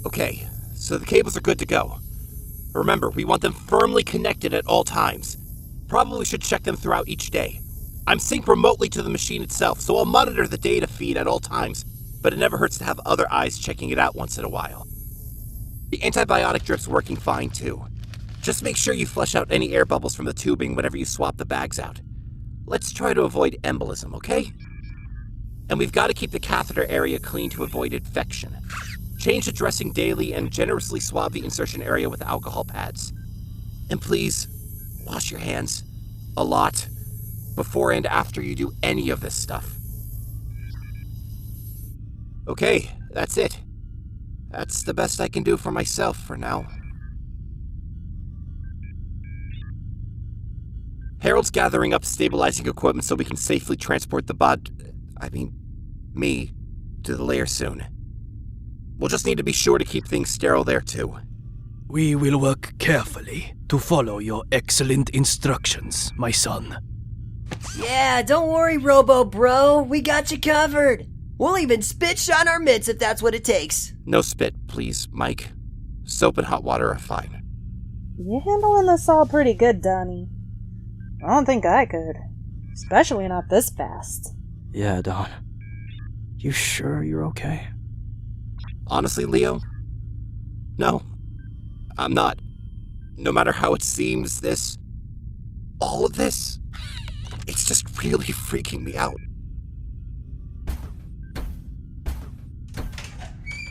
Okay, so the cables are good to go. Remember, we want them firmly connected at all times. Probably should check them throughout each day. I'm synced remotely to the machine itself, so I'll monitor the data feed at all times, but it never hurts to have other eyes checking it out once in a while. The antibiotic drip's working fine too. Just make sure you flush out any air bubbles from the tubing whenever you swap the bags out. Let's try to avoid embolism, okay? And we've got to keep the catheter area clean to avoid infection. Change the dressing daily and generously swab the insertion area with alcohol pads. And please, wash your hands a lot before and after you do any of this stuff. Okay, that's it. That's the best I can do for myself for now. Harold's gathering up stabilizing equipment so we can safely transport me, to the lair soon. We'll just need to be sure to keep things sterile there too. We will work carefully to follow your excellent instructions, my son. Yeah, don't worry, Robo Bro. We got you covered. We'll even spit shine our mitts if that's what it takes. No spit, please, Mike. Soap and hot water are fine. You're handling this all pretty good, Donnie. I don't think I could. Especially not this fast. Yeah, Don. You sure you're okay? Honestly, Leo? No. I'm not. No matter how it seems, all of this, it's just really freaking me out.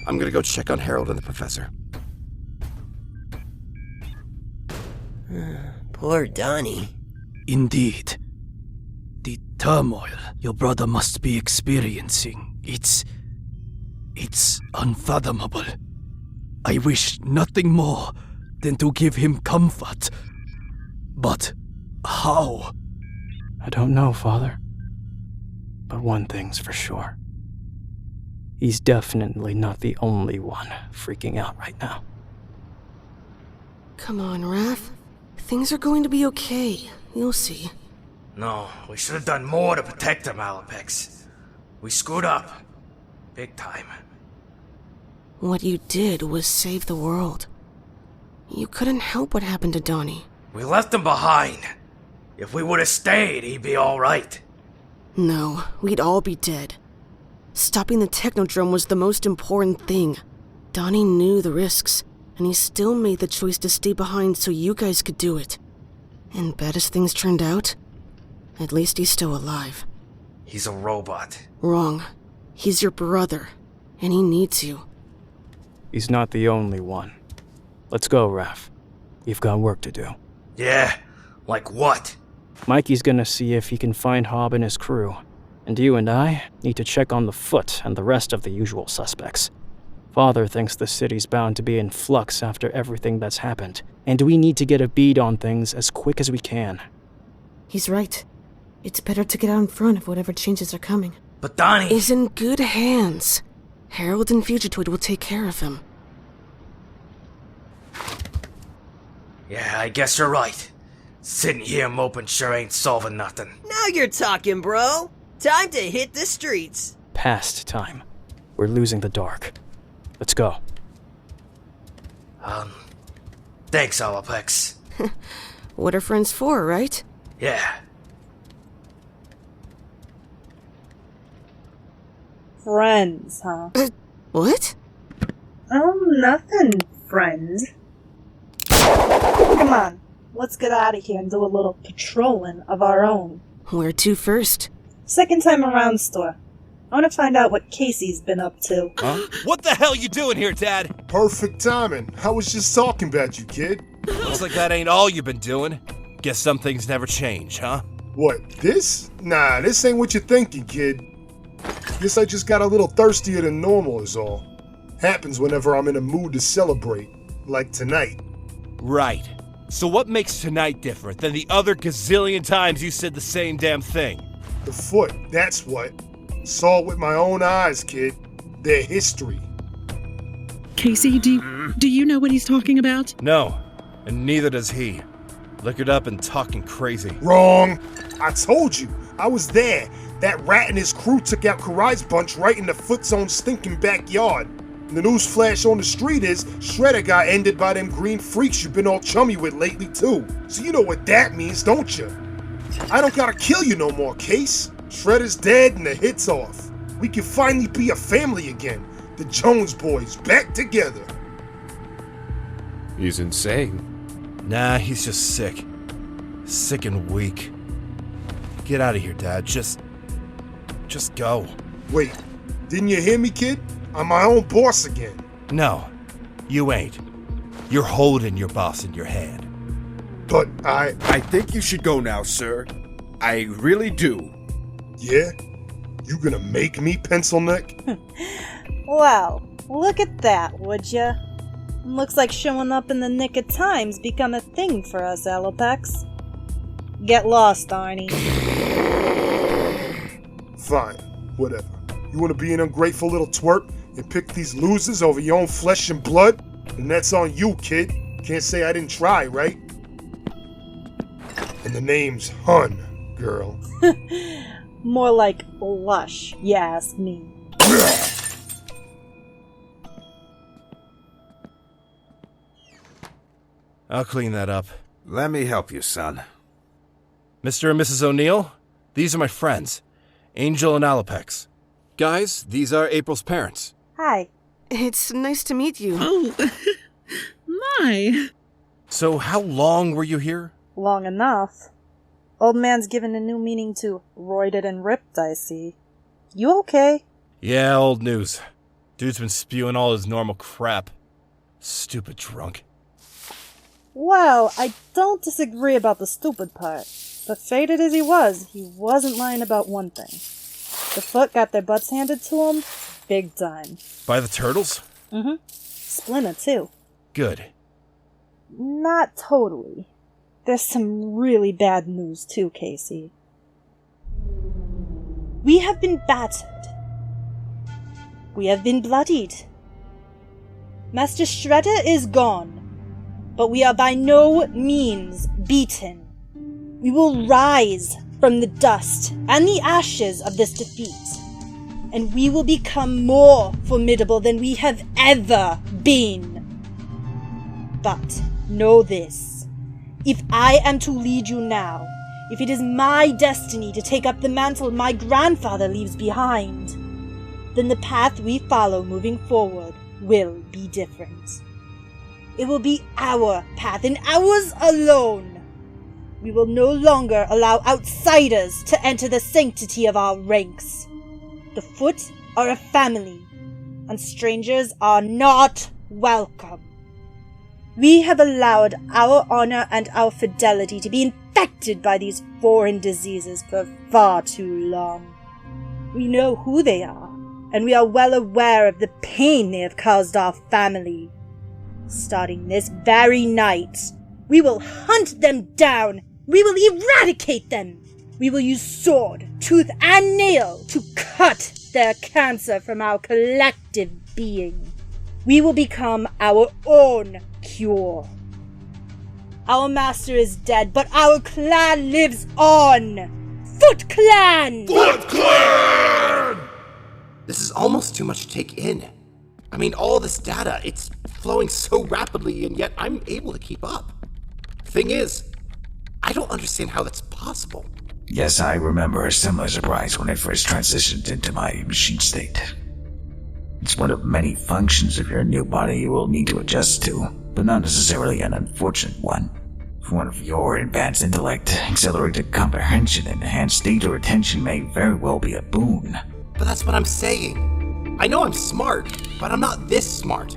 I'm gonna go check on Harold and the professor. Poor Donnie. Indeed. The turmoil your brother must be experiencing, it's unfathomable. I wish nothing more than to give him comfort. But how? I don't know, Father. But one thing's for sure. He's definitely not the only one freaking out right now. Come on, Raph. Things are going to be okay. You'll see. No, we should have done more to protect him, Alapex. We screwed up. Big time. What you did was save the world. You couldn't help what happened to Donnie. We left him behind. If we would have stayed, he'd be alright. No, we'd all be dead. Stopping the Technodrome was the most important thing. Donnie knew the risks, and he still made the choice to stay behind so you guys could do it. And bad as things turned out, at least he's still alive. He's a robot. Wrong. He's your brother, and he needs you. He's not the only one. Let's go, Raph. We've got work to do. Yeah? Like what? Mikey's gonna see if he can find Hobb and his crew. And you and I need to check on the Foot and the rest of the usual suspects. Father thinks the city's bound to be in flux after everything that's happened, and we need to get a bead on things as quick as we can. He's right. It's better to get out in front of whatever changes are coming. But Donnie is in good hands. Harold and Fugitoid will take care of him. Yeah, I guess you're right. Sitting here moping sure ain't solving nothing. Now you're talking, bro. Time to hit the streets. Past time. We're losing the dark. Let's go. Thanks, Alapex. What are friends for, right? Yeah. Friends, huh? What? Oh, nothing, friend. Come on, let's get out of here and do a little patrolling of our own. Where to first? Second time around, store. I want to find out what Casey's been up to. Huh? What the hell you doing here, Dad? Perfect timing. I was just talking about you, kid. Looks like that ain't all you've been doing. Guess some things never change, huh? What, this? Nah, this ain't what you're thinking, kid. Guess I just got a little thirstier than normal is all. Happens whenever I'm in a mood to celebrate, like tonight. Right. So what makes tonight different than the other gazillion times you said the same damn thing? The Foot, that's what. Saw it with my own eyes, kid. Their history. Casey, do you know what he's talking about? No, and neither does he. Liquored up and talking crazy. Wrong! I told you, I was there. That rat and his crew took out Karai's bunch right in the Foot's own stinking backyard. The news flash on the street is Shredder got ended by them green freaks you've been all chummy with lately too. So you know what that means, don't you? I don't gotta kill you no more, Case. Shredder's dead and the hit's off. We can finally be a family again. The Jones boys back together. He's insane. Nah, he's just sick. Sick and weak. Get out of here, Dad. Just go. Wait, didn't you hear me, kid? I'm my own boss again. No, you ain't. You're holding your boss in your hand. But I think you should go now, sir. I really do. Yeah? You gonna make me, pencil neck? Well, look at that, would ya? Looks like showing up in the nick of time's become a thing for us, Alopex. Get lost, Arnie. Fine, whatever. You wanna be an ungrateful little twerp and pick these losers over your own flesh and blood? And that's on you, kid. Can't say I didn't try, right? And the name's Hun, girl. More like lush, you ask me. I'll clean that up. Let me help you, son. Mr. and Mrs. O'Neill, these are my friends, Angel and Alopex. Guys, these are April's parents. Hi. It's nice to meet you. Oh, my. So how long were you here? Long enough. Old man's given a new meaning to roided and ripped, I see. You okay? Yeah, old news. Dude's been spewing all his normal crap. Stupid drunk. Well, I don't disagree about the stupid part. But faded as he wasn't lying about one thing. The Foot got their butts handed to him, big time. By the Turtles? Mm-hmm. Splinter, too. Good. Not totally. There's some really bad news, too, Casey. We have been battered. We have been bloodied. Master Shredder is gone. But we are by no means beaten. We will rise from the dust and the ashes of this defeat, and we will become more formidable than we have ever been. But know this, if I am to lead you now, if it is my destiny to take up the mantle my grandfather leaves behind, then the path we follow moving forward will be different. It will be our path and ours alone. We will no longer allow outsiders to enter the sanctity of our ranks. The Foot are a family, and strangers are not welcome. We have allowed our honor and our fidelity to be infected by these foreign diseases for far too long. We know who they are, and we are well aware of the pain they have caused our family. Starting this very night, we will hunt them down. We will eradicate them. We will use sword, tooth, and nail to cut their cancer from our collective being. We will become our own cure. Our master is dead, but our clan lives on. Foot Clan! Foot Clan! This is almost too much to take in. I mean, all this data, it's flowing so rapidly, and yet I'm able to keep up. Thing is, I don't understand how that's possible. Yes, I remember a similar surprise when I first transitioned into my machine state. It's one of many functions of your new body you will need to adjust to, but not necessarily an unfortunate one. For one of your advanced intellect, accelerated comprehension and enhanced data retention may very well be a boon. But that's what I'm saying. I know I'm smart, but I'm not this smart.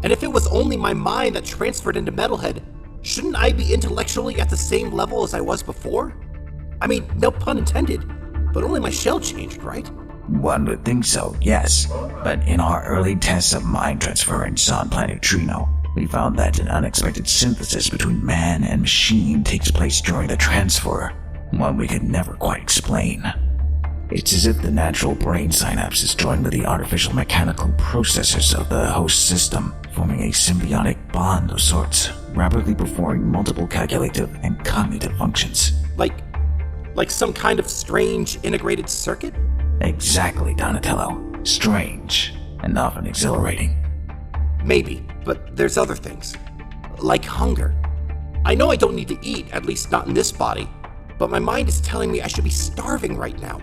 And if it was only my mind that transferred into Metalhead, shouldn't I be intellectually at the same level as I was before? I mean, no pun intended, but only my shell changed, right? One would think so, yes. But in our early tests of mind transference on planet Trino, we found that an unexpected synthesis between man and machine takes place during the transfer, one we could never quite explain. It's as if the natural brain synapses join with the artificial mechanical processors of the host system, forming a symbiotic bond of sorts, rapidly performing multiple calculative and cognitive functions. Like some kind of strange integrated circuit? Exactly, Donatello. Strange. and often exhilarating. Maybe, but there's other things. Like hunger. I know I don't need to eat, at least not in this body, but my mind is telling me I should be starving right now.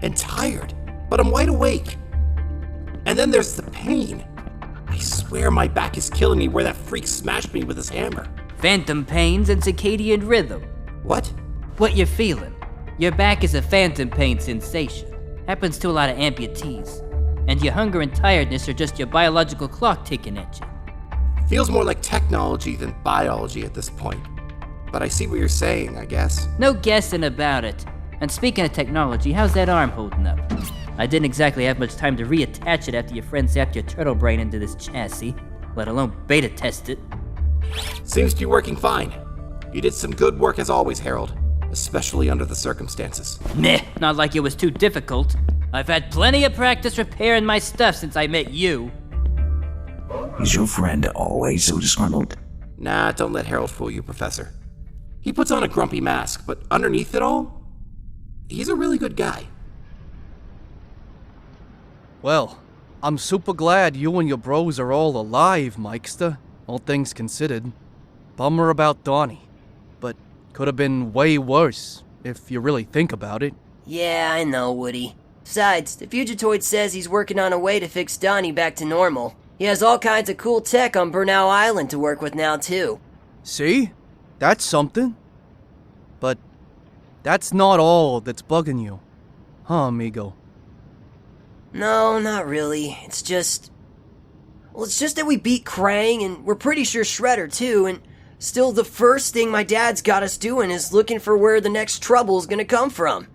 And tired, but I'm wide awake. And then there's the pain. I swear my back is killing me where that freak smashed me with his hammer. Phantom pains and circadian rhythm. What? What you're feeling. Your back is a phantom pain sensation. Happens to a lot of amputees. And your hunger and tiredness are just your biological clock ticking at you. Feels more like technology than biology at this point. But I see what you're saying, I guess. No guessing about it. And speaking of technology, how's that arm holding up? I didn't exactly have much time to reattach it after your friend zapped your turtle brain into this chassis, let alone beta test it. Seems to be working fine. You did some good work as always, Harold. Especially under the circumstances. Meh, not like it was too difficult. I've had plenty of practice repairing my stuff since I met you. Is your friend always so disgruntled? Nah, don't let Harold fool you, Professor. He puts on a grumpy mask, but underneath it all, he's a really good guy. Well, I'm super glad you and your bros are all alive, Mikester, all things considered. Bummer about Donnie, but could have been way worse, if you really think about it. Yeah, I know, Woody. Besides, the Fugitoid says he's working on a way to fix Donnie back to normal. He has all kinds of cool tech on Burnow Island to work with now, too. See? That's something. But that's not all that's bugging you. Huh, amigo? No, not really. It's just that we beat Krang, and we're pretty sure Shredder, too, and still the first thing my dad's got us doing is looking for where the next trouble's gonna come from.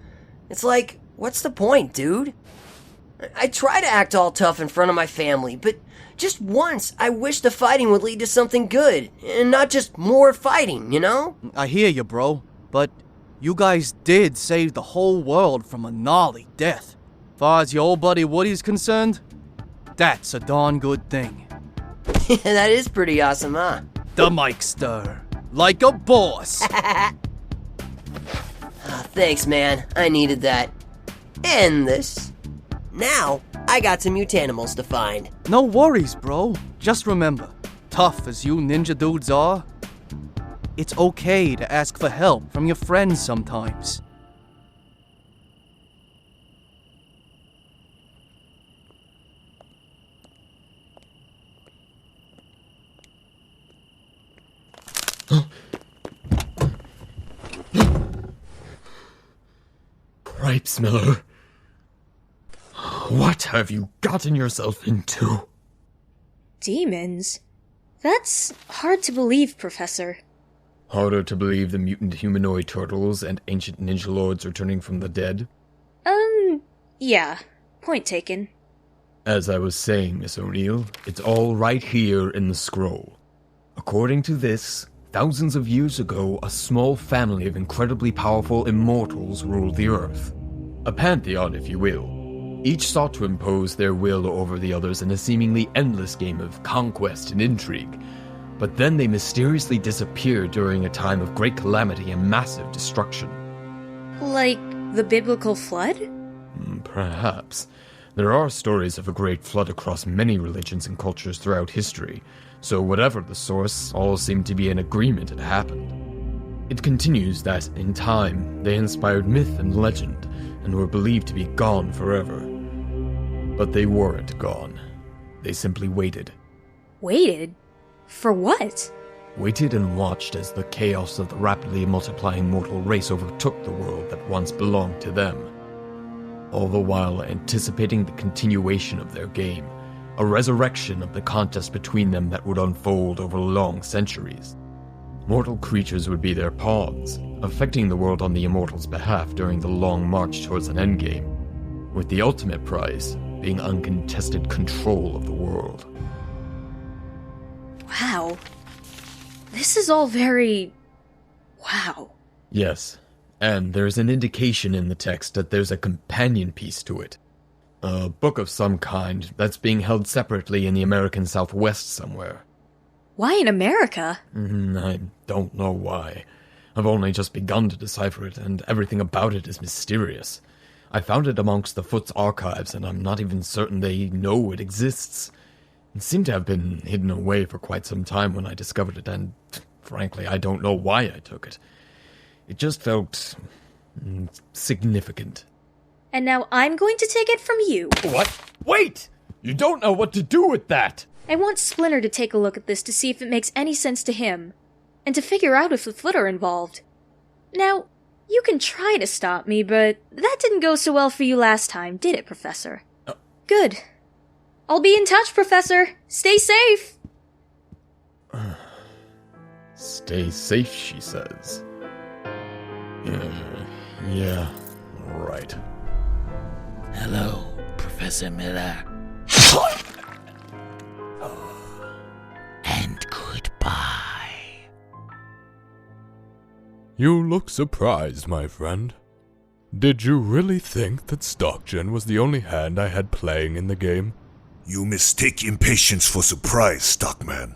It's like, what's the point, dude? I try to act all tough in front of my family, but just once I wish the fighting would lead to something good, and not just more fighting, you know? I hear you, bro, but you guys did save the whole world from a gnarly death. Far as your old buddy Woody's concerned, that's a darn good thing. That is pretty awesome, huh? The Mikester, like a boss. Thanks, man. I needed that. And this. Now, I got some mutanimals to find. No worries, bro. Just remember, tough as you ninja dudes are, it's okay to ask for help from your friends sometimes. Cripes, Miller. What have you gotten yourself into? Demons? That's hard to believe, Professor. Harder to believe the mutant humanoid turtles and ancient ninja lords returning from the dead? Yeah. Point taken. As I was saying, Miss O'Neill, it's all right here in the scroll. According to this, thousands of years ago, a small family of incredibly powerful immortals ruled the Earth. A pantheon, if you will. Each sought to impose their will over the others in a seemingly endless game of conquest and intrigue. But then they mysteriously disappeared during a time of great calamity and massive destruction. Like the biblical flood? Perhaps. There are stories of a great flood across many religions and cultures throughout history, so whatever the source, all seem to be in agreement it happened. It continues that, in time, they inspired myth and legend, and were believed to be gone forever. But they weren't gone. They simply waited. Waited? For what? Waited and watched as the chaos of the rapidly multiplying mortal race overtook the world that once belonged to them. All the while anticipating the continuation of their game, a resurrection of the contest between them that would unfold over long centuries. Mortal creatures would be their pawns, affecting the world on the Immortals' behalf during the long march towards an endgame, with the ultimate prize being uncontested control of the world. Wow. This is all very... wow. Yes, and there's an indication in the text that there's a companion piece to it. A book of some kind that's being held separately in the American Southwest somewhere. Why in America? I don't know why. I've only just begun to decipher it, and everything about it is mysterious. I found it amongst the Foot's archives, and I'm not even certain they know it exists. It seemed to have been hidden away for quite some time when I discovered it, and frankly, I don't know why I took it. It just felt significant. And now I'm going to take it from you. What? Wait! You don't know what to do with that! I want Splinter to take a look at this to see if it makes any sense to him, and to figure out if the Foot are involved. Now, you can try to stop me, but that didn't go so well for you last time, did it, Professor? Good. I'll be in touch, Professor. Stay safe. Stay safe, she says. Yeah, right. Hello, Professor Miller. And goodbye. You look surprised, my friend. Did you really think that Stockgen was the only hand I had playing in the game? You mistake impatience for surprise, Stockman.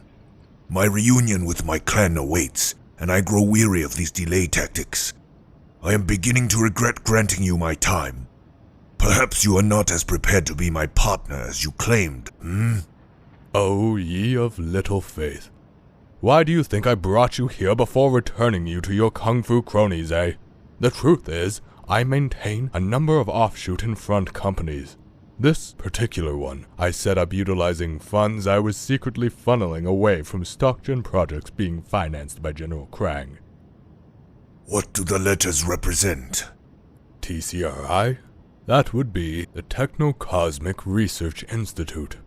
My reunion with my clan awaits, and I grow weary of these delay tactics. I am beginning to regret granting you my time. Perhaps you are not as prepared to be my partner as you claimed, Oh, ye of little faith. Why do you think I brought you here before returning you to your kung fu cronies, eh? The truth is, I maintain a number of offshoot and front companies. This particular one, I set up utilizing funds I was secretly funneling away from Stockgen projects being financed by General Krang. What do the letters represent? TCRI? That would be the Techno-Cosmic Research Institute.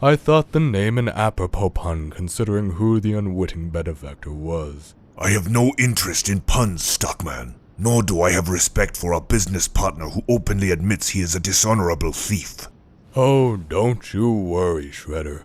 I thought the name an apropos pun considering who the unwitting benefactor was. I have no interest in puns, Stockman. Nor do I have respect for a business partner who openly admits he is a dishonorable thief. Oh, don't you worry, Shredder.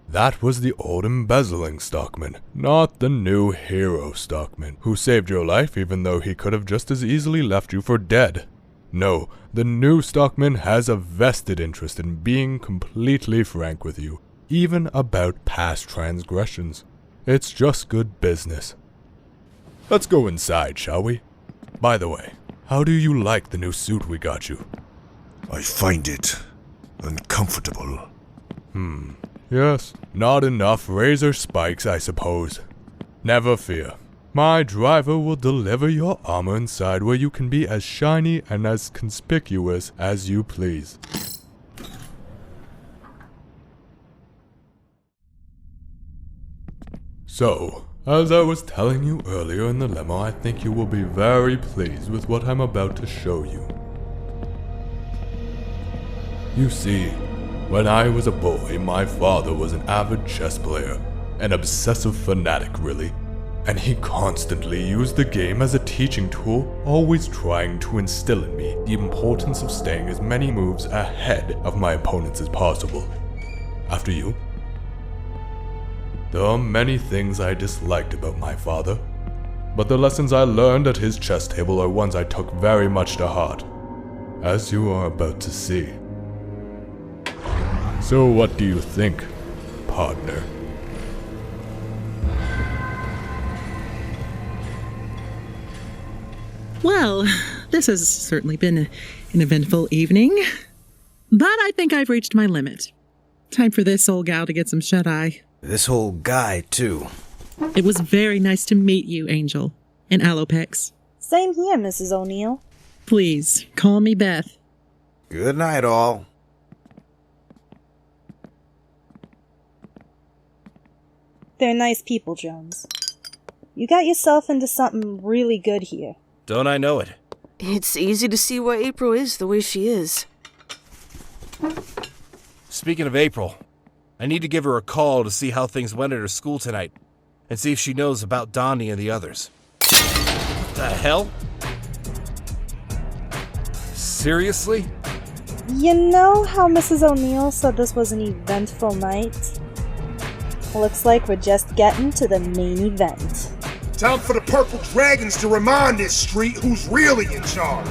That was the old embezzling Stockman, not the new hero Stockman, who saved your life even though he could have just as easily left you for dead. No, the new Stockman has a vested interest in being completely frank with you, even about past transgressions. It's just good business. Let's go inside, shall we? By the way, how do you like the new suit we got you? I find it uncomfortable. Yes, not enough razor spikes, I suppose. Never fear. My driver will deliver your armor inside where you can be as shiny and as conspicuous as you please. So, as I was telling you earlier in the limo, I think you will be very pleased with what I'm about to show you. You see, when I was a boy, my father was an avid chess player, an obsessive fanatic really, and he constantly used the game as a teaching tool, always trying to instill in me the importance of staying as many moves ahead of my opponents as possible. After you. There are many things I disliked about my father, but the lessons I learned at his chess table are ones I took very much to heart, as you are about to see. So what do you think, partner? Well, this has certainly been an eventful evening, but I think I've reached my limit. Time for this old gal to get some shut-eye. This whole guy, too. It was very nice to meet you, Angel, and Alopex. Same here, Mrs. O'Neill. Please, call me Beth. Good night, all. They're nice people, Jones. You got yourself into something really good here. Don't I know it? It's easy to see why April is the way she is. Speaking of April, I need to give her a call to see how things went at her school tonight, and see if she knows about Donnie and the others. What the hell? Seriously? You know how Mrs. O'Neill said this was an eventful night? Looks like we're just getting to the main event. Time for the Purple Dragons to remind this street who's really in charge.